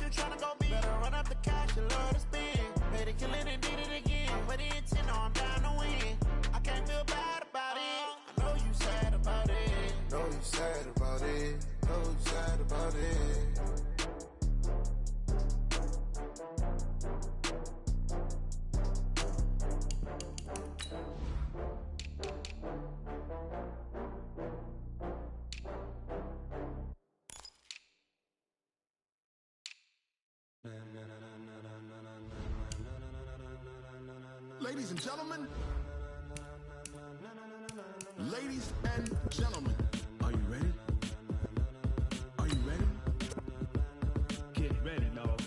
you tryna go big. Better run up the cash and love to spend. Better kill it and did it again. But the intent, no, I'm down to win. I can't feel bad about it. I know you sad about it. Know you sad about it. Know you sad about it. Ladies and gentlemen, ladies and gentlemen, are you ready? Are you ready? Get ready, dog.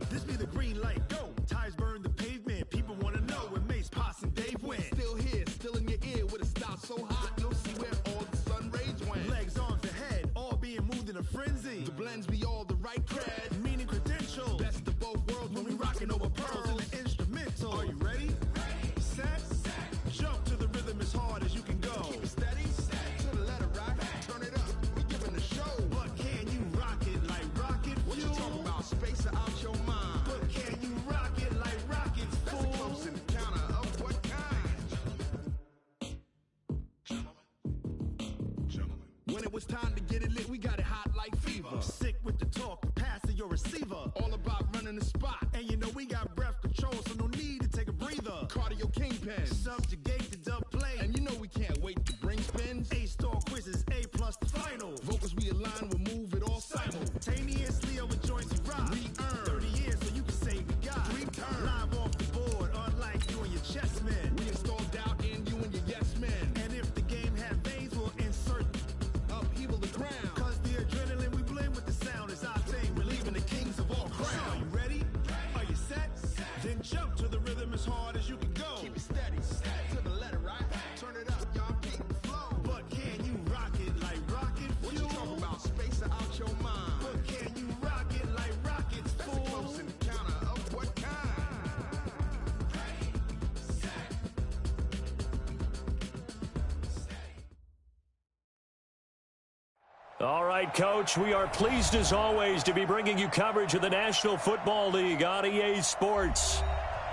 This be the green light, go. Tires burn the pavement. People want to know where Mace, Poss, and Dave went. Still here, still in your ear with a style so hot, you'll see where all the sun rays went. Legs, arms, the head, all being moved in a frenzy. The blends be all the right cred, meaning credentials. Best of both worlds when we rockin' over pearls in the instrumental. Are you ready? Set, jump to the rhythm as hard as you can go. Keep it steady, to the letter right. Turn it up, we giving the show. But can you rock it like rocket fuel? What you talking about? Space or out your mind? But can you rock it like rockets, fool? That's a close encounter of what kind? Gentlemen. When it was time to get it lit, we got it hot like fever. Sick with the talk, pass to your receiver. All about running the spot. And you know we got breath control, so no need to take a breather. Cardio kingpin, subjugate the dub play. And you know we can't wait to bring spins. A-star quizzes, A+ the final. Vocals we align, we'll move it all simultaneously over joints we rock. We earn 30 years, so you can say we got 3 turns. Live off the board, unlike you and your chess men. We install doubt in you and your yes men. And if the game had veins, we'll insert upheaval the ground. Cause the adrenaline we blend with the sound is our thing. We're leaving the kings of all crowns. So are you ready? Are you set? Then jump to the rhythm as hard as you can go. Keep it steady, to the letter right. Turn it up, y'all keep the flow. But can you rock it like rocket fuel? What you talking about? Space or out your mind? But can you rock it like rockets, fool? That's a close encounter of what kind? All right, Coach, we are pleased as always to be bringing you coverage of the National Football League on EA Sports.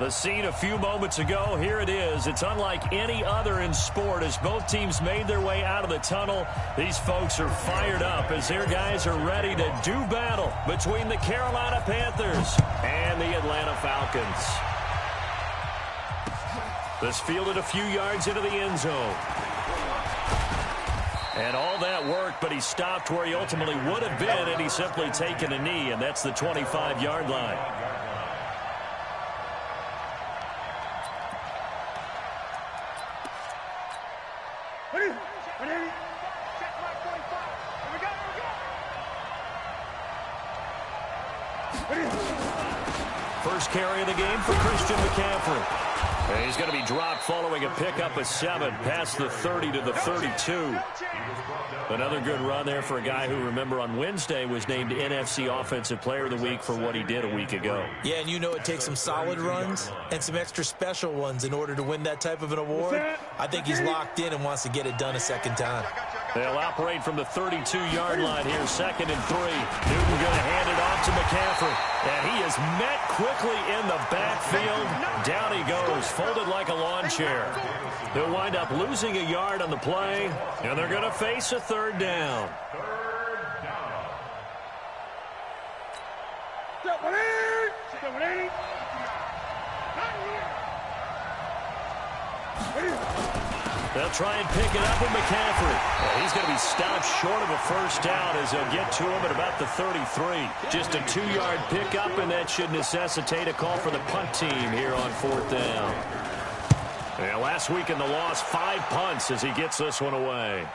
The scene a few moments ago, here it is. It's unlike any other in sport as both teams made their way out of the tunnel. These folks are fired up as their guys are ready to do battle between the Carolina Panthers and the Atlanta Falcons. This fielded a few yards into the end zone. And all that worked, but he stopped where he ultimately would have been had he simply taken a knee, and that's the 25-yard line. First carry of the game for Christian McCaffrey. And he's going to be dropped following a pickup of 7 past the 30 to the 32. Another good run there for a guy who, remember, on Wednesday was named NFC Offensive Player of the Week for what he did a week ago. Yeah, and you know it takes some solid runs and some extra special ones in order to win that type of an award. I think he's locked in and wants to get it done a second time. They'll operate from the 32-yard line here, 2nd and 3. Newton going to hand it off to McCaffrey. And he is met quickly in the backfield. Down he goes, folded like a lawn chair. He'll wind up losing a yard on the play, and they're going to face a 3rd down. They'll try and pick it up with McCaffrey. He's going to be stopped short of a first down as they'll get to him at about the 33. Just a 2-yard pickup, and that should necessitate a call for the punt team here on 4th down. And last week in the loss, 5 punts as he gets this one away.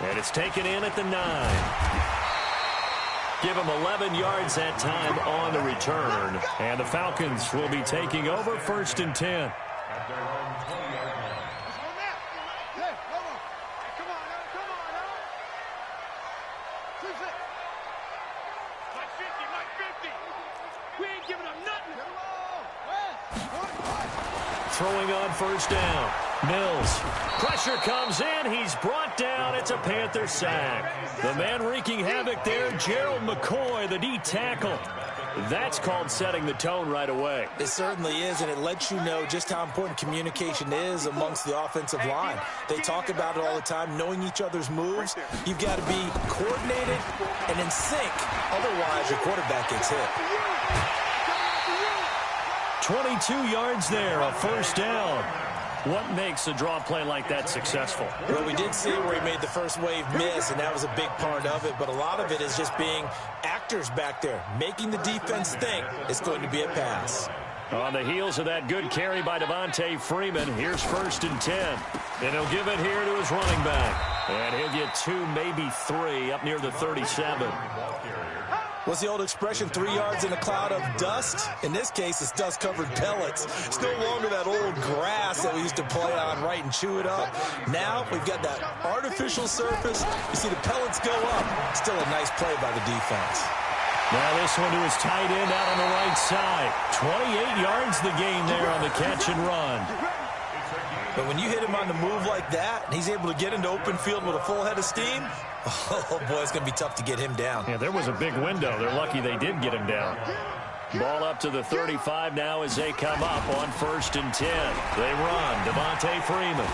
And it's taken in at the 9. Give him 11 yards that time on the return. And the Falcons will be taking over 1st and 10. Throwing on first down. Mills. Pressure comes in. He's brought down. It's a Panther sack. The man wreaking havoc there, Gerald McCoy, the D tackle. That's called setting the tone right away. It certainly is, and it lets you know just how important communication is amongst the offensive line. They talk about it all the time, knowing each other's moves. You've got to be coordinated and in sync. Otherwise, your quarterback gets hit. 22 yards there, a first down. What makes a draw play like that successful? Well, we did see where he made the first wave miss, and that was a big part of it. But a lot of it is just being actors back there, making the defense think it's going to be a pass. On the heels of that good carry by Devontae Freeman, here's 1st and 10. And he'll give it here to his running back. And he'll get 2, maybe 3, up near the 37. What's the old expression, 3 yards in a cloud of dust? In this case, it's dust-covered pellets. It's no longer that old grass that we used to play on, right, and chew it up. Now we've got that artificial surface. You see the pellets go up. Still a nice play by the defense. Now this one to his tight end out on the right side. 28 yards the gain there on the catch and run. But when you hit him on the move like that, and he's able to get into open field with a full head of steam, oh, boy, it's going to be tough to get him down. Yeah, there was a big window. They're lucky they did get him down. Ball up to the 35 now as they come up on 1st and 10. They run. Devontae Freeman.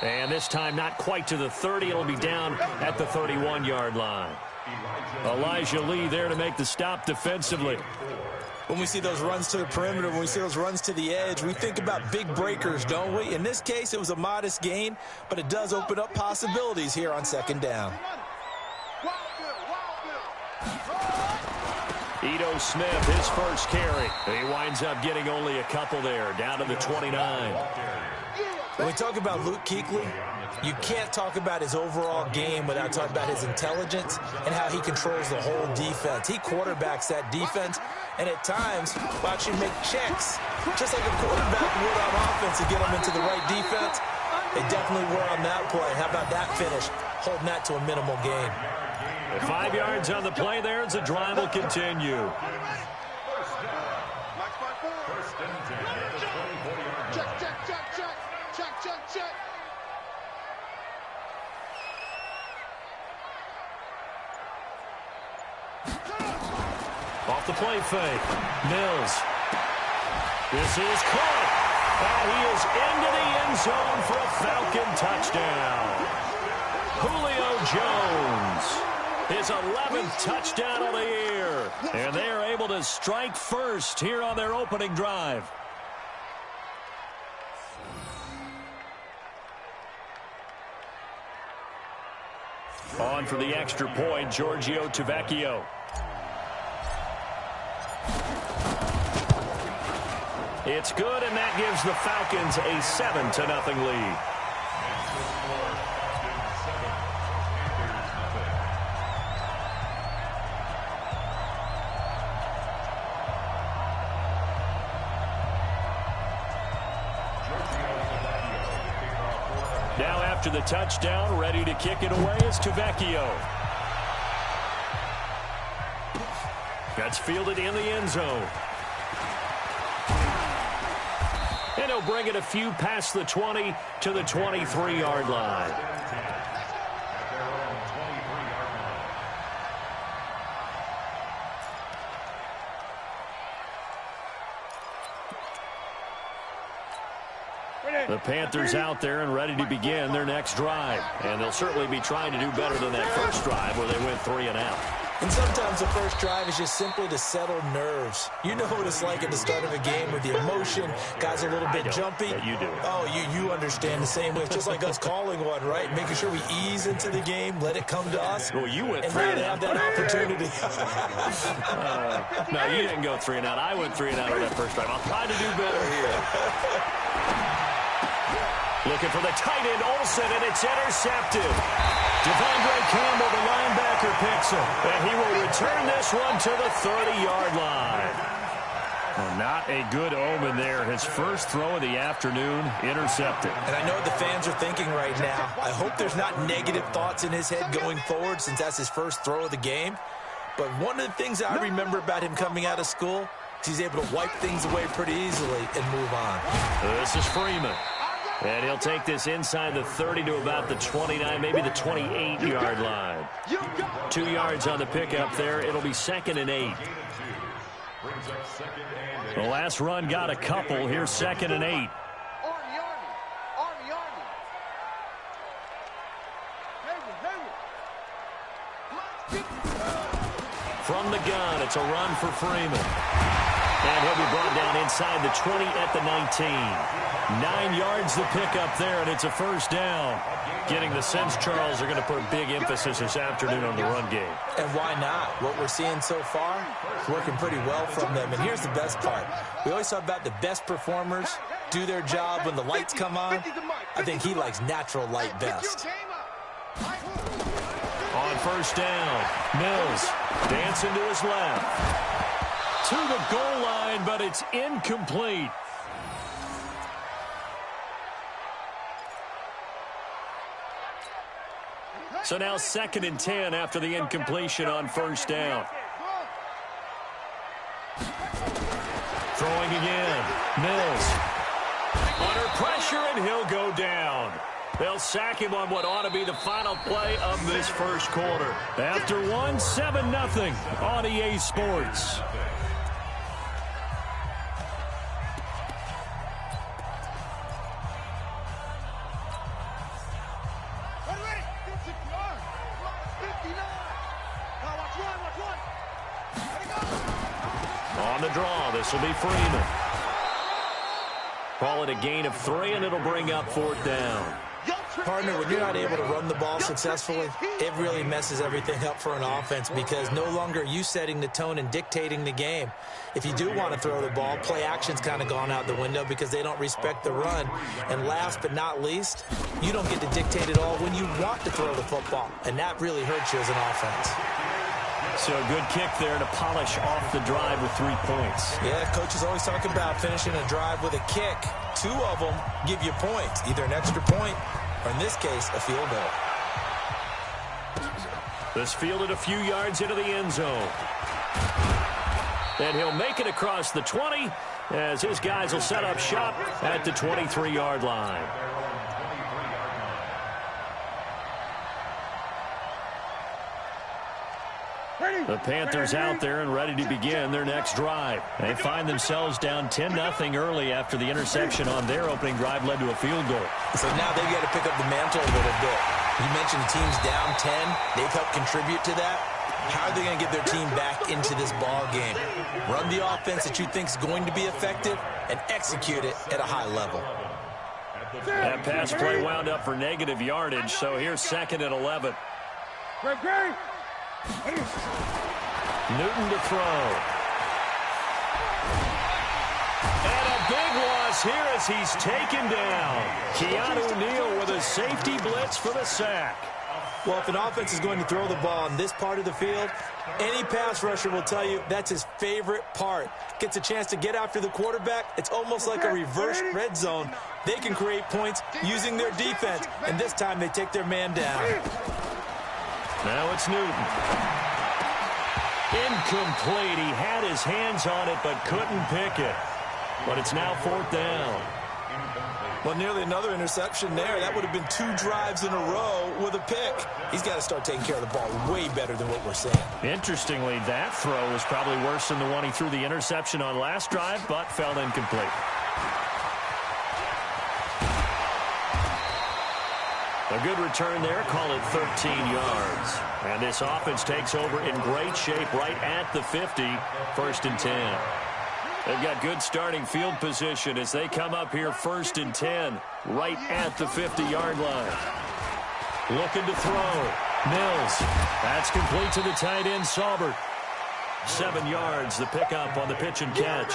And this time not quite to the 30. It'll be down at the 31-yard line. Elijah Lee there to make the stop defensively. When we see those runs to the perimeter, when we see those runs to the edge, we think about big breakers, don't we? In this case, it was a modest gain, but it does open up possibilities here on 2nd down. Ito Smith, his first carry. He winds up getting only a couple there, down to the 29. When we talk about Luke Kuechly, you can't talk about his overall game without talking about his intelligence and how he controls the whole defense. He quarterbacks that defense, and at times will actually make checks, just like a quarterback would on offense to get them into the right defense. They definitely were on that play. How about that finish? Holding that to a minimal gain. 5 yards on the play there as the drive will continue. Off the play fake. Mills. This is caught. And he is into the end zone for a Falcon touchdown. Julio Jones. His 11th touchdown of the year. And they are able to strike first here on their opening drive. On for the extra point, Giorgio Tavecchio. It's good, and that gives the Falcons a 7-0 lead. Now after the touchdown, ready to kick it away is Tavecchio. That's fielded in the end zone. And he'll bring it a few past the 20 to the 23-yard line. The Panthers out there and ready to begin their next drive. And they'll certainly be trying to do better than that first drive where they went 3 and out. And sometimes the first drive is just simply to settle nerves. You know what it's like at the start of a game with the emotion. Guys are a little bit jumpy. Yeah, you do. Oh, you understand the same way. It's just like us calling one, right? Making sure we ease into the game, let it come to us. Well, you went and 3 and then out. have that opportunity. No, you didn't go 3 and out. I went 3 and out on that first drive. I'll try to do better here. Looking for the tight end, Olsen, and it's intercepted. Devondre Campbell, the linebacker, picks him. And he will return this one to the 30-yard line. Well, not a good omen there. His first throw of the afternoon intercepted. And I know what the fans are thinking right now. I hope there's not negative thoughts in his head going forward since that's his first throw of the game. But one of the things I remember about him coming out of school is he's able to wipe things away pretty easily and move on. This is Freeman. And he'll take this inside the 30 to about the 29, maybe the 28-yard line. 2 yards on the pickup there. It'll be 2nd and 8. The last run got a couple. Here's 2nd and 8. From the gun, it's a run for Freeman. And he'll be brought down inside the 20 at the 19. 9 yards the pickup there, and it's a first down. Getting the sense Charles are going to put a big emphasis this afternoon on the run game. And why not? What we're seeing so far is working pretty well from them. And here's the best part. We always talk about the best performers do their job when the lights come on. I think he likes natural light best. On first down, Mills dancing to his left. To the goal line, but it's incomplete. So now 2nd and 10 after the incompletion on first down. Throwing again. Mills. Under pressure, and he'll go down. They'll sack him on what ought to be the final play of this first quarter. After one, 7-0 on EA Sports. On the draw, this will be Freeman. Call it a gain of 3, and it'll bring up 4th down. Partner, when you're not able to run the ball successfully, it really messes everything up for an offense because no longer are you setting the tone and dictating the game. If you do want to throw the ball, play action's kind of gone out the window because they don't respect the run. And last but not least, you don't get to dictate it all when you want to throw the football, and that really hurts you as an offense. So a good kick there to polish off the drive with 3 points. Yeah, coaches always talk about finishing a drive with a kick. 2 of them give you points, either an extra point or, in this case, a field goal. This fielded a few yards into the end zone. And he'll make it across the 20 as his guys will set up shop at the 23-yard line. The Panthers out there and ready to begin their next drive. They find themselves down 10-0 early after the interception on their opening drive led to a field goal. So now they've got to pick up the mantle a little bit. You mentioned the team's down 10. They've helped contribute to that. How are they going to get their team back into this ball game? Run the offense that you think is going to be effective and execute it at a high level. That pass play wound up for negative yardage, so here's 2nd and 11. Newton to throw. And a big loss here as he's taken down. Keanu Neal with a safety blitz for the sack. Well, if an offense is going to throw the ball on this part of the field, any pass rusher will tell you that's his favorite part. Gets a chance to get after the quarterback. It's almost like a reverse red zone. They can create points using their defense, and this time they take their man down. Now it's Newton. Incomplete. He had his hands on it but couldn't pick it. But it's now 4th down. Well, nearly another interception there. That would have been 2 drives in a row with a pick. He's got to start taking care of the ball way better than what we're seeing. Interestingly, that throw was probably worse than the one he threw the interception on last drive, but fell incomplete. A good return there, call it 13 yards. And this offense takes over in great shape right at the 50, 1st and 10. They've got good starting field position as they come up here 1st and 10, right at the 50-yard line. Looking to throw. Mills. That's complete to the tight end, Saubert. 7 yards, the pickup on the pitch and catch.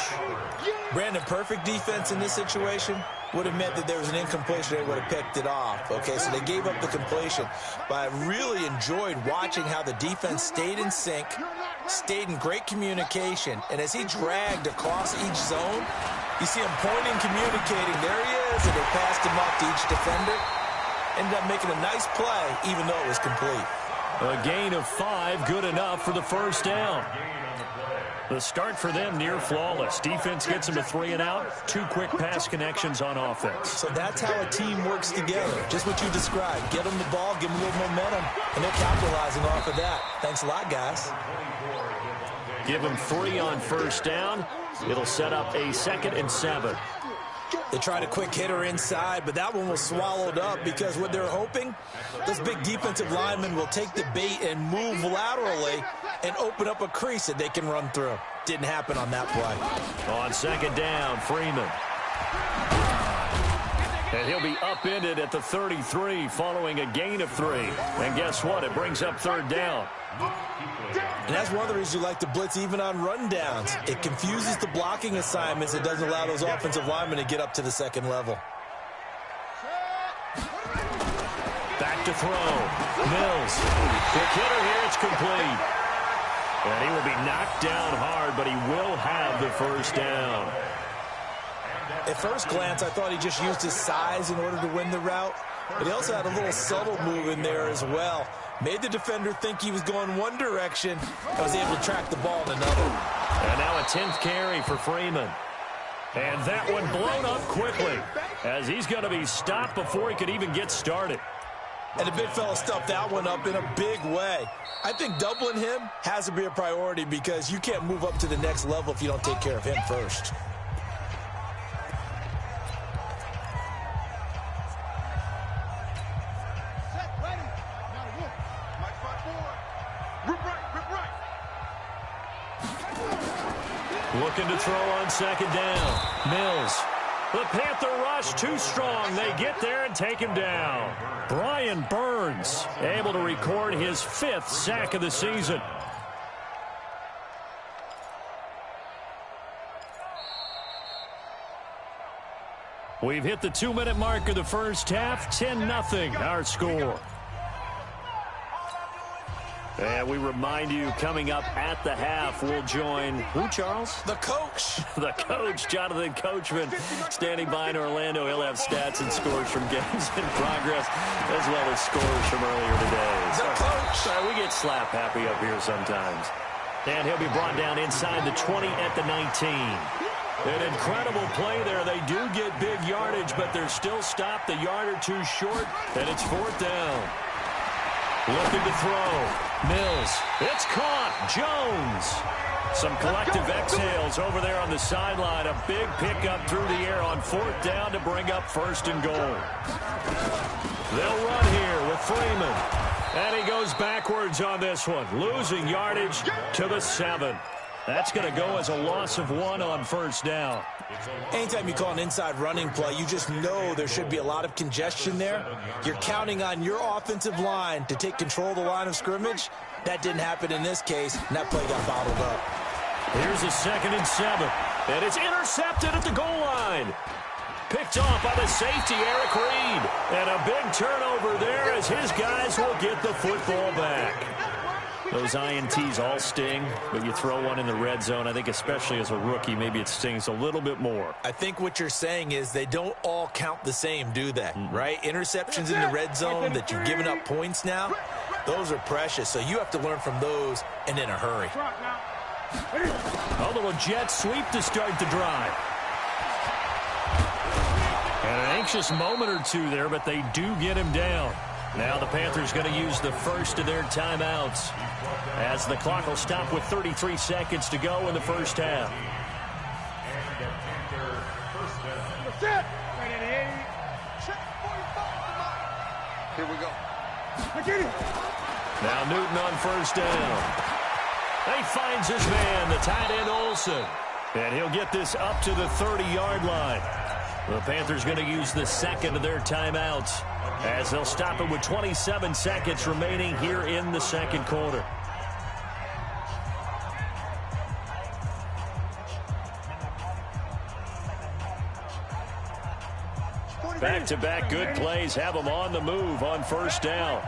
Brandon, perfect defense in this situation. would have meant that there was an incompletion. They would have picked it off. Okay, so they gave up the completion. But I really enjoyed watching how the defense stayed in sync, stayed in great communication. And as he dragged across each zone, you see him pointing, communicating. There he is. And they passed him up to each defender. Ended up making a nice play, even though it was complete. A gain of 5, good enough for the first down. The start for them near flawless. Defense gets them a 3 and out. 2 quick pass connections on offense. So that's how a team works together. Just what you described. Get them the ball, give them a little momentum, and they're capitalizing off of that. Thanks a lot, guys. Give them 3 on first down. It'll set up a 2nd and 7. They tried a quick hitter inside, but that one was swallowed up because what they're hoping, those big defensive linemen will take the bait and move laterally and open up a crease that they can run through. Didn't happen on that play. On 2nd down, Freeman. And he'll be upended at the 33 following a gain of 3. And guess what? It brings up 3rd down. And that's one of the reasons you like to blitz even on rundowns. It confuses the blocking assignments. It doesn't allow those offensive linemen to get up to the 2nd level. Back to throw. Mills. Quick hitter here. It's complete. And he will be knocked down hard, but he will have the first down. At first glance, I thought he just used his size in order to win the route. But he also had a little subtle move in there as well. Made the defender think he was going one direction and was able to track the ball in another. And now a 10th carry for Freeman. And that one blown up quickly as he's going to be stopped before he could even get started. And the big fella stuffed that one up in a big way. I think doubling him has to be a priority because you can't move up to the next level if you don't take care of him first. Looking to throw on 2nd down. Mills. The Panther rush too strong. They get there and take him down. Brian Burns able to record his 5th sack of the season. We've hit the 2-minute mark of the first half. 10-0 our score. And we remind you, coming up at the half, we'll join who, Charles? The coach. The coach, Jonathan Coachman, standing by in Orlando. He'll have stats and scores from games in progress, as well as scores from earlier today. The coach. Sorry, we get slap happy up here sometimes. And he'll be brought down inside the 20 at the 19. An incredible play there. They do get big yardage, but they're still stopped a yard or 2 short, and it's 4th down. Looking to throw. Mills. It's caught. Jones. Some collective exhales over there on the sideline. A big pickup through the air on 4th down to bring up 1st and goal. They'll run here with Freeman. And he goes backwards on this one. Losing yardage to the 7. That's going to go as a loss of 1 on 1st down. Anytime you call an inside running play, you just know there should be a lot of congestion there. You're counting on your offensive line to take control of the line of scrimmage. That didn't happen in this case, and that play got bottled up. Here's a 2nd and 7. And it's intercepted at the goal line. Picked off by the safety, Eric Reed. And a big turnover there as his guys will get the football back. Those INTs all sting, but you throw one in the red zone, I think especially as a rookie, maybe it stings a little bit more. I think what you're saying is they don't all count the same, do they? Right? Interceptions in the red zone that you've given up points now, those are precious. So you have to learn from those and in a hurry. A little jet sweep to start the drive. And an anxious moment or 2 there, but they do get him down. Now the Panthers going to use the first of their timeouts as the clock will stop with 33 seconds to go in the first half. Here we go. Now Newton on 1st down. He finds his man, the tight end Olsen. And he'll get this up to the 30-yard line. The Panthers going to use the 2nd of their timeouts as they'll stop it with 27 seconds remaining here in the 2nd quarter. Back-to-back good plays have them on the move on first down.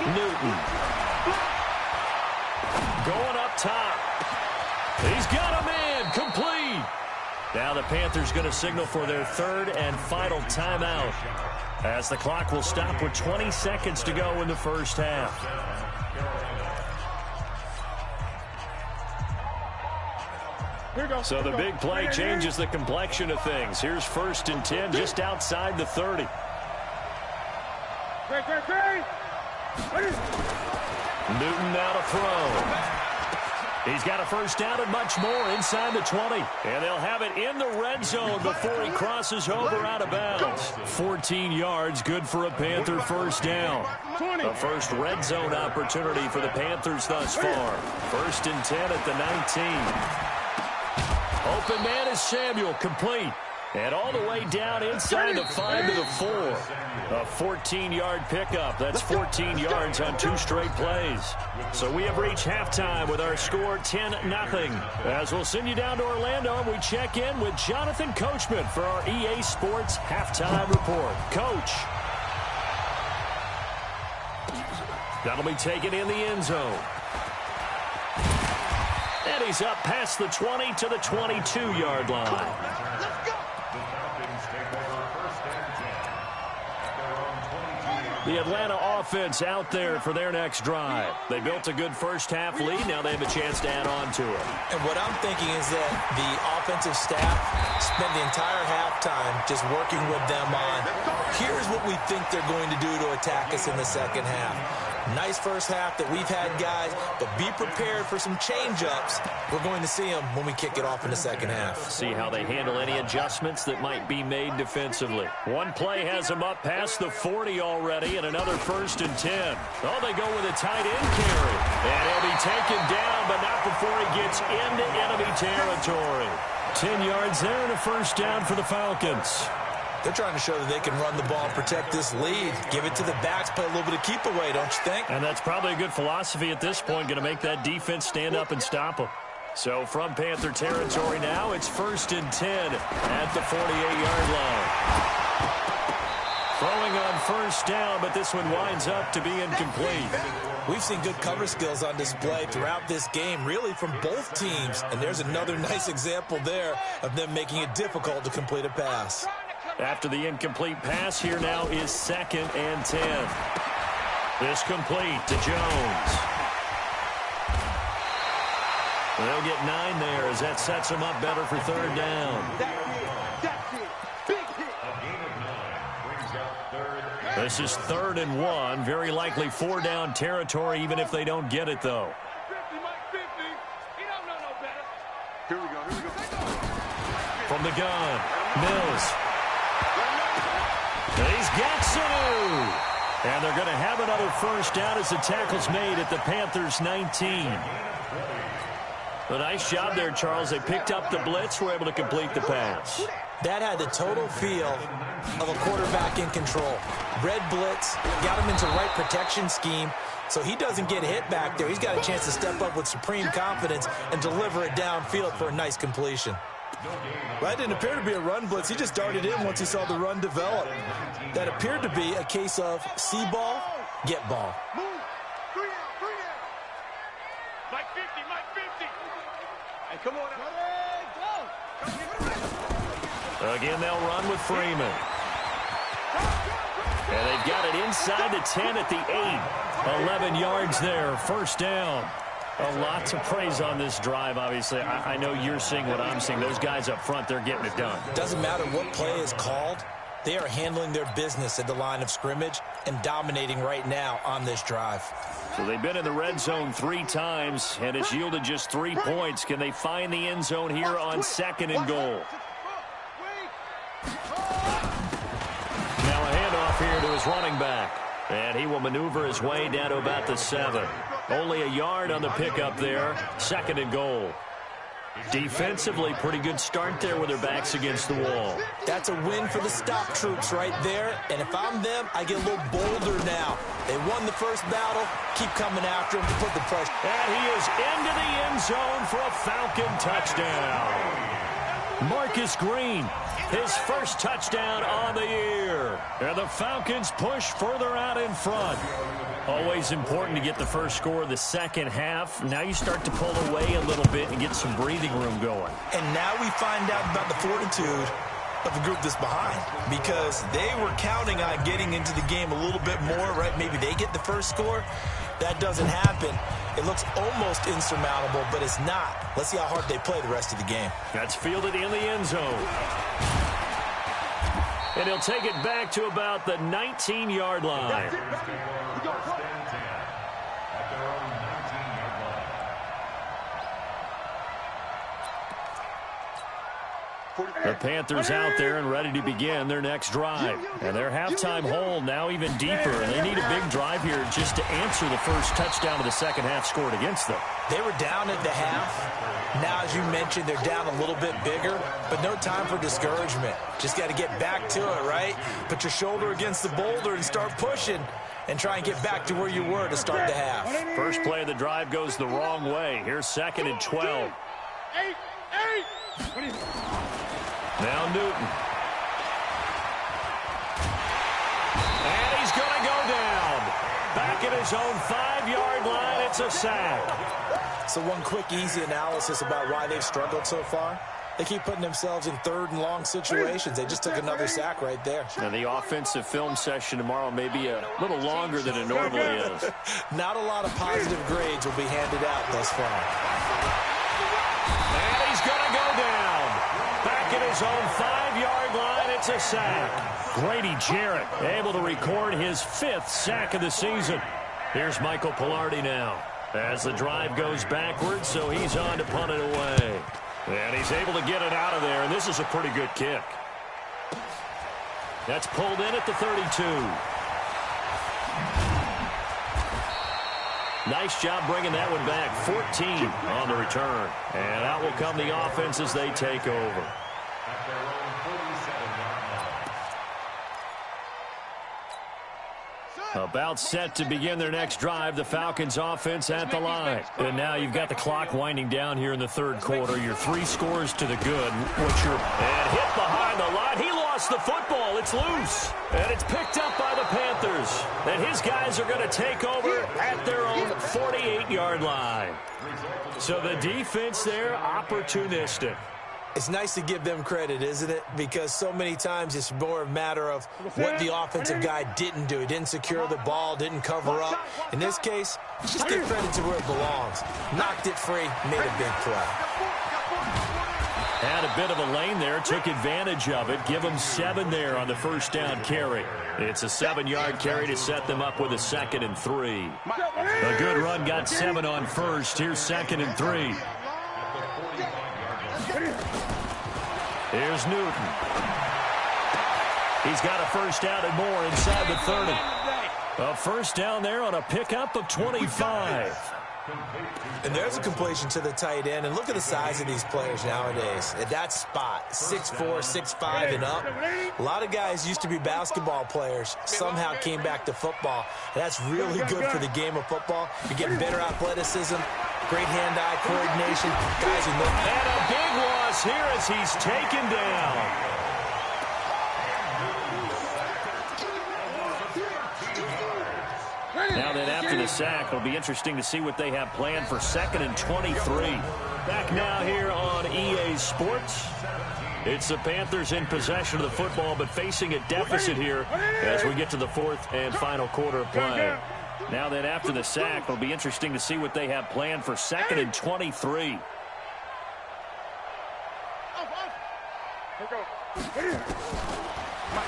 Newton. Going up top. He's got a man. Complete. Now the Panthers going to signal for their third and final timeout, as the clock will stop with 20 seconds to go in the first half. So the big play changes the complexion of things. Here's 1st and 10 just outside the 30. Newton now to throw. He's got a first down and much more inside the 20. And they'll have it in the red zone before he crosses over out of bounds. 14 yards, good for a Panther first down. The first red zone opportunity for the Panthers thus far. 1st and 10 at the 19. Open man is Samuel, complete. And all the way down inside the 5 to the 4. A 14-yard pickup. That's 14 yards on 2 straight plays. So we have reached halftime with our score 10-0. As we'll send you down to Orlando, and we check in with Jonathan Coachman for our EA Sports Halftime Report. Coach. That'll be taken in the end zone. And he's up past the 20 to the 22-yard line. The Atlanta offense out there for their next drive. They built a good first half lead. Now they have a chance to add on to it. And what I'm thinking is that the offensive staff spent the entire halftime just working with them on, here's what we think they're going to do to attack us in the second half. Nice first half that we've had, guys, but be prepared for some change-ups. We're going to see them when we kick it off in the second half. See how they handle any adjustments that might be made defensively. One play has them up past the 40 already, and another 1st and 10. Oh, they go with a tight end carry. And he'll be taken down, but not before he gets into enemy territory. 10 yards there and a first down for the Falcons. They're trying to show that they can run the ball and protect this lead. Give it to the backs, play a little bit of keep away, don't you think? And that's probably a good philosophy at this point, going to make that defense stand up and stop them. So from Panther territory now, it's 1st and 10 at the 48-yard line. Throwing on first down, but this one winds up to be incomplete. We've seen good cover skills on display throughout this game, really from both teams. And there's another nice example there of them making it difficult to complete a pass. After the incomplete pass, here now is 2nd and 10. This complete to Jones. They'll get 9 there as that sets them up better for 3rd down. This is 3rd and 1. Very likely 4-down territory, even if they don't get it, though. Here we go. From the gun, Mills. He's got Sanu. And they're going to have another first down as the tackle's made at the Panthers' 19. A nice job there, Charles. They picked up the blitz, were able to complete the pass. That had the total feel of a quarterback in control. Red blitz, got him into right protection scheme, so he doesn't get hit back there. He's got a chance to step up with supreme confidence and deliver it downfield for a nice completion. That didn't appear to be a run blitz. He just darted in once he saw the run develop. That appeared to be a case of see ball, get ball. Mike 50. Hey, come on. Again, they'll run with Freeman. And they've got it inside the 10 at the 8. 11 yards there, first down. A lot to praise on this drive, obviously. I know you're seeing what I'm seeing. Those guys up front, they're getting it done. Doesn't matter what play is called. They are handling their business at the line of scrimmage and dominating right now on this drive. So they've been in the red zone 3 times, and it's yielded just 3 points. Can they find the end zone here on 2nd and goal? Now a handoff here to his running back. And he will maneuver his way down to about the 7. Only a yard on the pickup there. 2nd and goal. Defensively, pretty good start there with their backs against the wall. That's a win for the stop troops right there. And if I'm them, I get a little bolder now. They won the first battle. Keep coming after them to put the pressure. And he is into the end zone for a Falcon touchdown. Marcus Green, his first touchdown on the year. And the Falcons push further out in front. Always important to get the first score of the second half. Now you start to pull away a little bit and get some breathing room going. And now we find out about the fortitude of the group that's behind, because they were counting on getting into the game a little bit more, right? Maybe they get the first score. That doesn't happen. It looks almost insurmountable, but it's not. Let's see how hard they play the rest of the game. That's fielded in the end zone. And he'll take it back to about the 19-yard line. The Panthers out there and ready to begin their next drive. And their halftime hole now even deeper. And they need a big drive here just to answer the first touchdown of the second half scored against them. They were down at the half. Now, as you mentioned, they're down a little bit bigger, but no time for discouragement. Just got to get back to it, right? Put your shoulder against the boulder and start pushing and try and get back to where you were to start the half. First play of the drive goes the wrong way. Here's 2nd and 12. Now Newton. And he's going to go down. Back at his own 5-yard line, it's a sack. So one quick, easy analysis about why they've struggled so far. They keep putting themselves in 3rd and long situations. They just took another sack right there. And the offensive film session tomorrow may be a little longer than it normally is. Not a lot of positive grades will be handed out thus far. And he's going to go down. Back at his own 5-yard line, it's a sack. Grady Jarrett able to record his 5th sack of the season. Here's Michael Pilardi now as the drive goes backwards, so he's on to punt it away. And he's able to get it out of there, and this is a pretty good kick. That's pulled in at the 32. Nice job bringing that one back. 14 on the return. And out will come the offense as they take over. About set to begin their next drive, the Falcons offense at the line. And now you've got the clock winding down here in the 3rd quarter. Your 3 scores to the good. And hit behind the line. He lost the football. It's loose. And it's picked up by the Panthers. And his guys are going to take over at their own 48-yard line. So the defense there, opportunistic. It's nice to give them credit, isn't it? Because so many times it's more a matter of what the offensive guy didn't do. He didn't secure the ball, didn't cover up. In this case, just give credit to where it belongs. Knocked it free, made a big play. Had a bit of a lane there, took advantage of it. Give them 7 there on the first down carry. It's a 7-yard carry to set them up with a 2nd and 3. A good run got 7 on first. Here's 2nd and 3. Here's Newton. He's got a first down and more inside the 30. A first down there on a pickup of 25. And there's a completion to the tight end. And look at the size of these players nowadays. At that spot, 6'4", 6'5", and up. A lot of guys used to be basketball players, somehow came back to football. And that's really good for the game of football. You're getting better athleticism, great hand-eye coordination. Guys who know. And a big loss here as he's taken down. Now then, after the sack, it'll be interesting to see what they have planned for 2nd and 23. Back now here on EA Sports. It's the Panthers in possession of the football, but facing a deficit here as we get to the 4th and final quarter of play. Now then, after the sack, it'll be interesting to see what they have planned for 2nd and 23.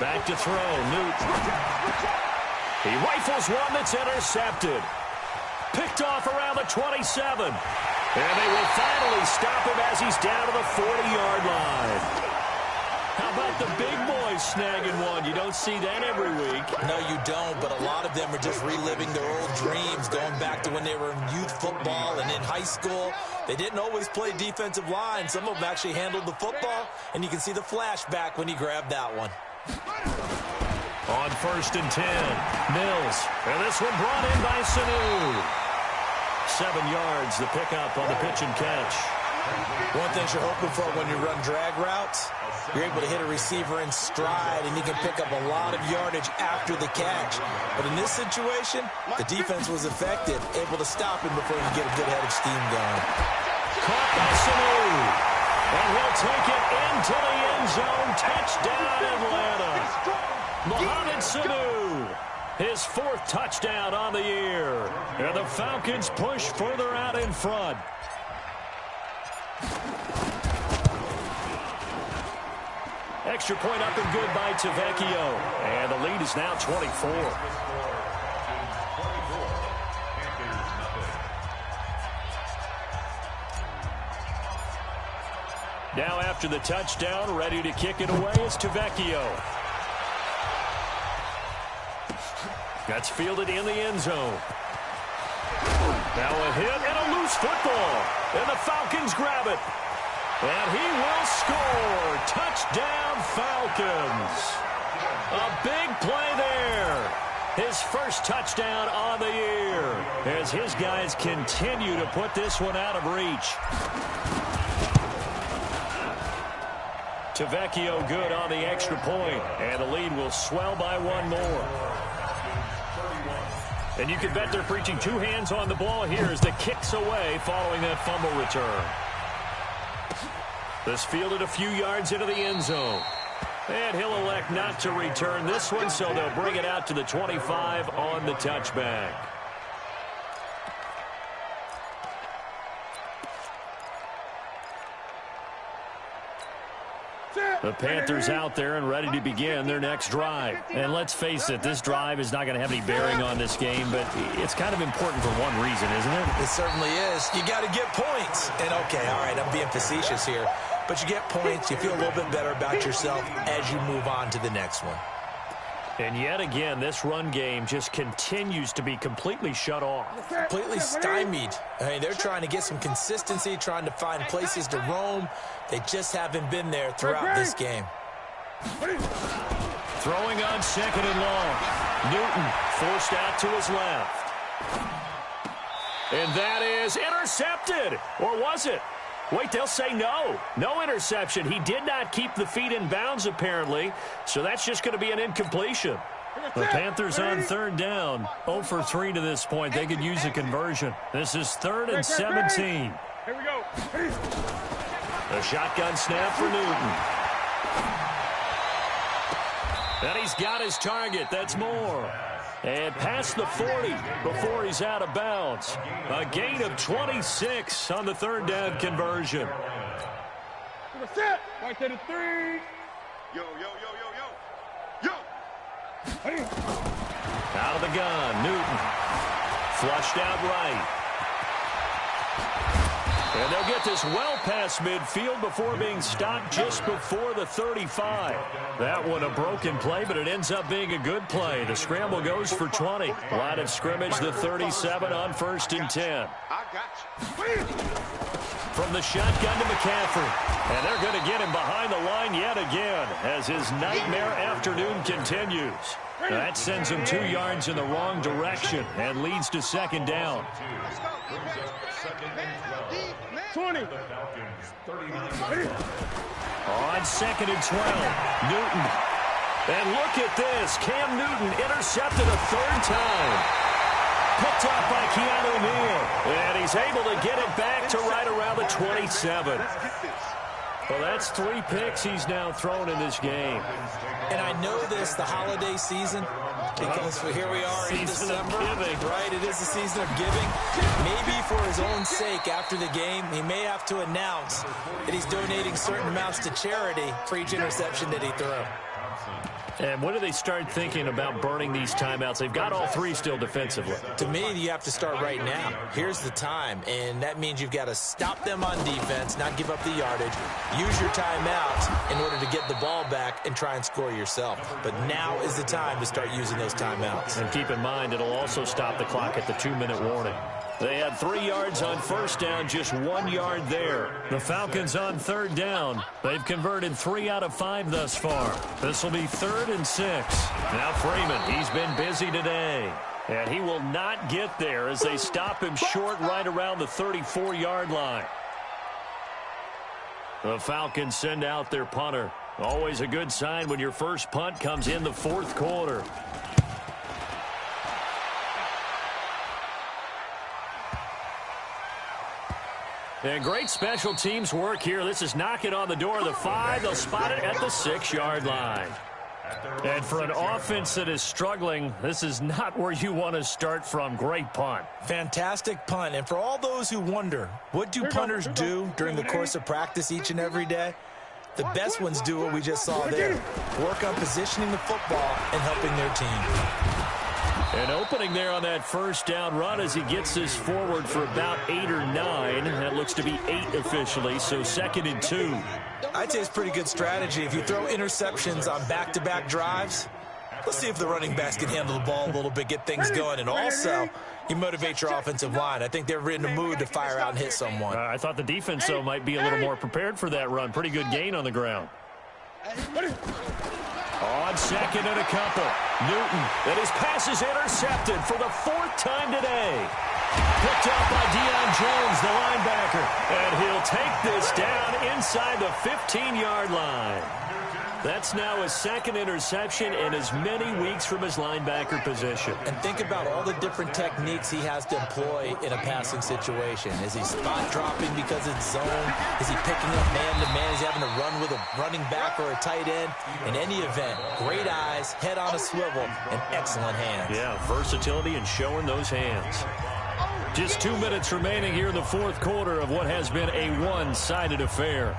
Back to throw, Newton. He rifles one that's intercepted. Picked off around the 27. And they will finally stop him as he's down to the 40-yard line. How about the big boys snagging one? You don't see that every week. No, you don't, but a lot of them are just reliving their old dreams, going back to when they were in youth football and in high school. They didn't always play defensive line. Some of them actually handled the football, and you can see the flashback when he grabbed that one. On 1st and 10, Mills. And this one brought in by Sanu. 7 yards, the pickup on the pitch and catch. One thing you're hoping for when you run drag routes, you're able to hit a receiver in stride, and he can pick up a lot of yardage after the catch. But in this situation, the defense was effective, able to stop him before you get a good head of steam going. Caught by Sanu. And he'll take it into the end zone. Touchdown, Atlanta. Mohamed Sanu, his 4th touchdown on the year. And the Falcons push further out in front. Extra point up and good by Tavecchio. And the lead is now 24. Now after the touchdown, ready to kick it away is Tavecchio. That's fielded in the end zone. Now a hit and a loose football. And the Falcons grab it. And he will score. Touchdown, Falcons. A big play there. His first touchdown on the year as his guys continue to put this one out of reach. Tavecchio good on the extra point, and the lead will swell by 1 more. And you can bet they're preaching 2 hands on the ball here as the kick's away following that fumble return. This fielded a few yards into the end zone. And he'll elect not to return this one, so they'll bring it out to the 25 on the touchback. The Panthers out there and ready to begin their next drive. And let's face it, this drive is not going to have any bearing on this game, but it's kind of important for one reason, isn't it? It certainly is. You got to get points. And, okay, all right, I'm being facetious here. But you get points, you feel a little bit better about yourself as you move on to the next one. And yet again, this run game just continues to be completely shut off. Completely stymied. I mean, they're trying to get some consistency, trying to find places to roam. They just haven't been there throughout this game. Throwing on 2nd and long. Newton forced out to his left. And that is intercepted. Or was it? Wait, they'll say no. No interception. He did not keep the feet in bounds, apparently. So that's just going to be an incompletion. The Panthers on 3rd down. 0 for 3 to this point. They could use a conversion. This is 3rd and 17. Here we go. A shotgun snap for Newton. And he's got his target. That's more. And past the 40 before he's out of bounds. A gain of 26 on the 3rd down conversion. Set. Right to the 3. Yo, yo, yo, yo, yo. Yo. Out of the gun, Newton. Flushed out right. And they'll get this well past midfield before being stopped just before the 35. That one a broken play, but it ends up being a good play. The scramble goes for 20. Line of scrimmage, the 37 on 1st and 10. I got you. From the shotgun to McCaffrey. And they're going to get him behind the line yet again as his nightmare afternoon continues. That sends him 2 yards in the wrong direction and leads to 2nd down. 20. On 2nd and 12, Newton. And look at this. Cam Newton intercepted a 3rd time. Picked up by Keanu Neal. And he's able to get it back to right around the 27. Well, that's 3 picks he's now thrown in this game. And I know this, the holiday season, because here we are in December, right? It is the season of giving. Maybe for his own sake, after the game, he may have to announce that he's donating certain amounts to charity for each interception that he threw. And when do they start thinking about burning these timeouts? They've got all 3 still defensively. To me, you have to start right now. Here's the time, and that means you've got to stop them on defense, not give up the yardage, use your timeout in order to get the ball back and try and score yourself. But now is the time to start using those timeouts. And keep in mind, it'll also stop the clock at the 2-minute warning. They had 3 yards on first down, just 1 yard there. The Falcons on third down. They've converted 3 out of 5 thus far. This will be 3rd and 6. Now Freeman, he's been busy today. And he will not get there as they stop him short right around the 34-yard line. The Falcons send out their punter. Always a good sign when your first punt comes in the 4th quarter. And great special teams work here. This is knocking on the door of the 5. They'll spot it at the 6-yard line. And for an offense that is struggling, this is not where you want to start from. Great punt. Fantastic punt. And for all those who wonder, what do punters do during the course of practice each and every day? The best ones do what we just saw there. Work on positioning the football and helping their team. And opening there on that first down run as he gets this forward for about 8 or 9. That looks to be 8 officially, so 2nd and 2. I'd say it's pretty good strategy. If you throw interceptions on back-to-back drives, let's see if the running backs can handle the ball a little bit, get things going. And also, you motivate your offensive line. I think they're in the mood to fire out and hit someone. I thought the defense, though, might be a little more prepared for that run. Pretty good gain on the ground. On 2nd and a couple. Newton, and his pass is intercepted for the 4th time today. Picked up by Deion Jones, the linebacker. And he'll take this down inside the 15-yard line. That's now his 2nd interception in as many weeks from his linebacker position. And think about all the different techniques he has to employ in a passing situation. Is he spot dropping because it's zone? Is he picking up man-to-man? Is he having to run with a running back or a tight end? In any event, great eyes, head on a swivel, and excellent hands. Yeah, versatility and showing those hands. Just 2 minutes remaining here in the 4th quarter of what has been a one-sided affair.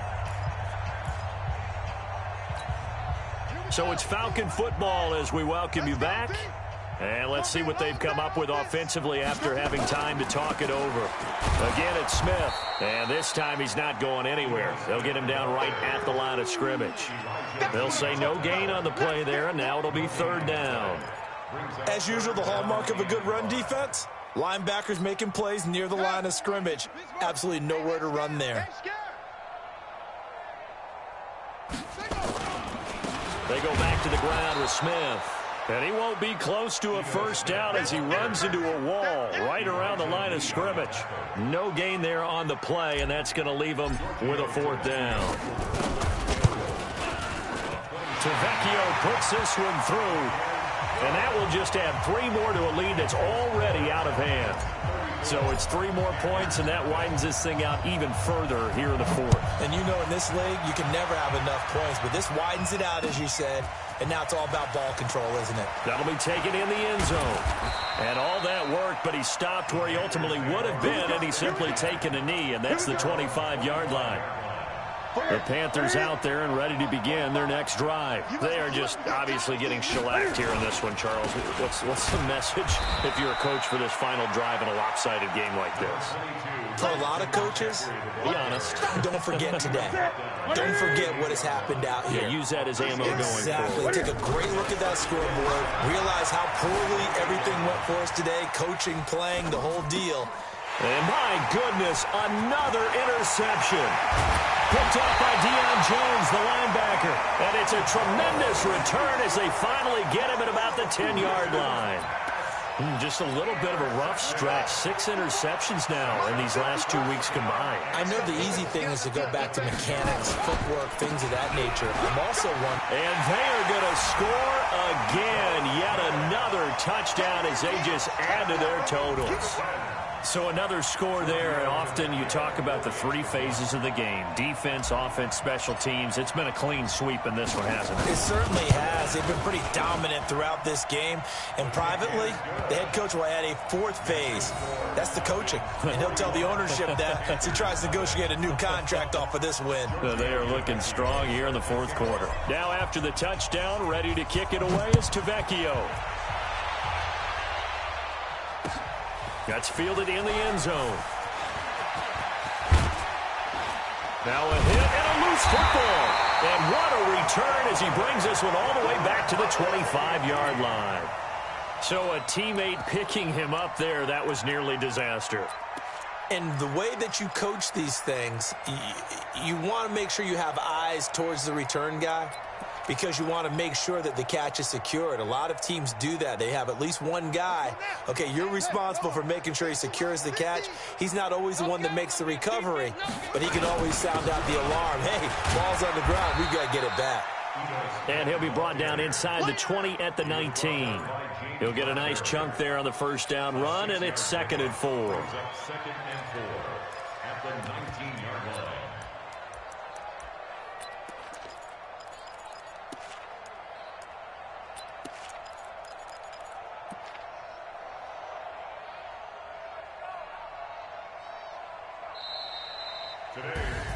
So it's Falcon football as we welcome you back. And let's see what they've come up with offensively after having time to talk it over. Again, it's Smith. And this time he's not going anywhere. They'll get him down right at the line of scrimmage. They'll say no gain on the play there, and now it'll be 3rd down. As usual, the hallmark of a good run defense, linebackers making plays near the line of scrimmage. Absolutely nowhere to run there. They go back to the ground with Smith. And he won't be close to a first down as he runs into a wall right around the line of scrimmage. No gain there on the play, and that's going to leave him with a 4th down. Tavecchio puts this one through. And that will just add 3 more to a lead that's already out of hand. So it's 3 more points, and that widens this thing out even further here in the 4th. And you know in this league, you can never have enough points, but this widens it out, as you said, and now it's all about ball control, isn't it? That'll be taken in the end zone. And all that worked, but he stopped where he ultimately would have been, and he's simply taken a knee, and that's the 25-yard line. The Panthers out there and ready to begin their next drive. They are just obviously getting shellacked here in this one, Charles. What's the message if you're a coach for this final drive in a lopsided game like this? For a lot of coaches, be honest. Don't forget today. Don't forget what has happened out here. Yeah, use that as ammo going Exactly. forward. Take a great look at that scoreboard. Realize how poorly everything went for us today. Coaching, playing, the whole deal. And my goodness, another interception. Picked off by Deion Jones, the linebacker. And it's a tremendous return as they finally get him at about the 10-yard line. Just a little bit of a rough stretch. 6 interceptions now in these last 2 weeks combined. I know the easy thing is to go back to mechanics, footwork, things of that nature. I'm also one. And they are going to score again. Yet another touchdown as they just add to their totals. So another score there, and often you talk about the 3 phases of the game. Defense, offense, special teams. It's been a clean sweep in this one, hasn't it? It certainly has. They've been pretty dominant throughout this game. And privately, the head coach will add a 4th phase. That's the coaching. And he'll tell the ownership that as he tries to negotiate a new contract off of this win. They are looking strong here in the 4th quarter. Now after the touchdown, ready to kick it away is Tavecchio. That's fielded in the end zone. Now a hit and a loose football. And what a return as he brings this one all the way back to the 25-yard line. So a teammate picking him up there, that was nearly disaster. And the way that you coach these things, you want to make sure you have eyes towards the return guy because you want to make sure that the catch is secured. A lot of teams do that. They have at least one guy. Okay, you're responsible for making sure he secures the catch. He's not always the one that makes the recovery, but he can always sound out the alarm. Hey, ball's on the ground. We've got to get it back. And he'll be brought down inside the 20 at the 19. He'll get a nice chunk there on the first down run, and it's 2nd and 4. 2nd and 4 at the 19-yard line.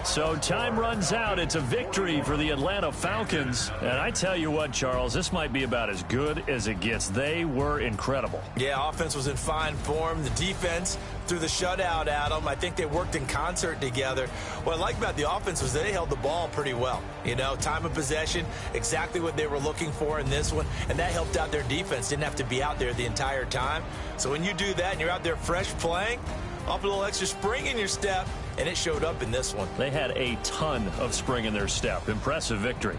So time runs out. It's a victory for the Atlanta Falcons. And I tell you what, Charles, this might be about as good as it gets. They were incredible. Yeah, offense was in fine form. The defense threw the shutout at them. I think they worked in concert together. What I like about the offense was they held the ball pretty well. You know, time of possession, exactly what they were looking for in this one. And that helped out their defense. Didn't have to be out there the entire time. So when you do that and you're out there fresh playing, off a little extra spring in your step, and it showed up in this one. They had a ton of spring in their step. Impressive victory.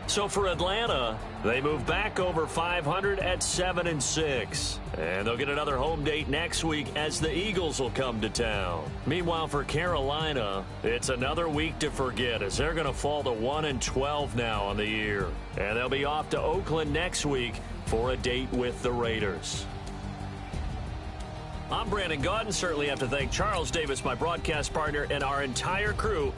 So for Atlanta, they move back over 500 at 7-6. And they'll get another home date next week as the Eagles will come to town. Meanwhile, for Carolina, it's another week to forget as they're going to fall to 1-12 now on the year. And they'll be off to Oakland next week for a date with the Raiders. I'm Brandon Gaudin. Certainly have to thank Charles Davis, my broadcast partner, and our entire crew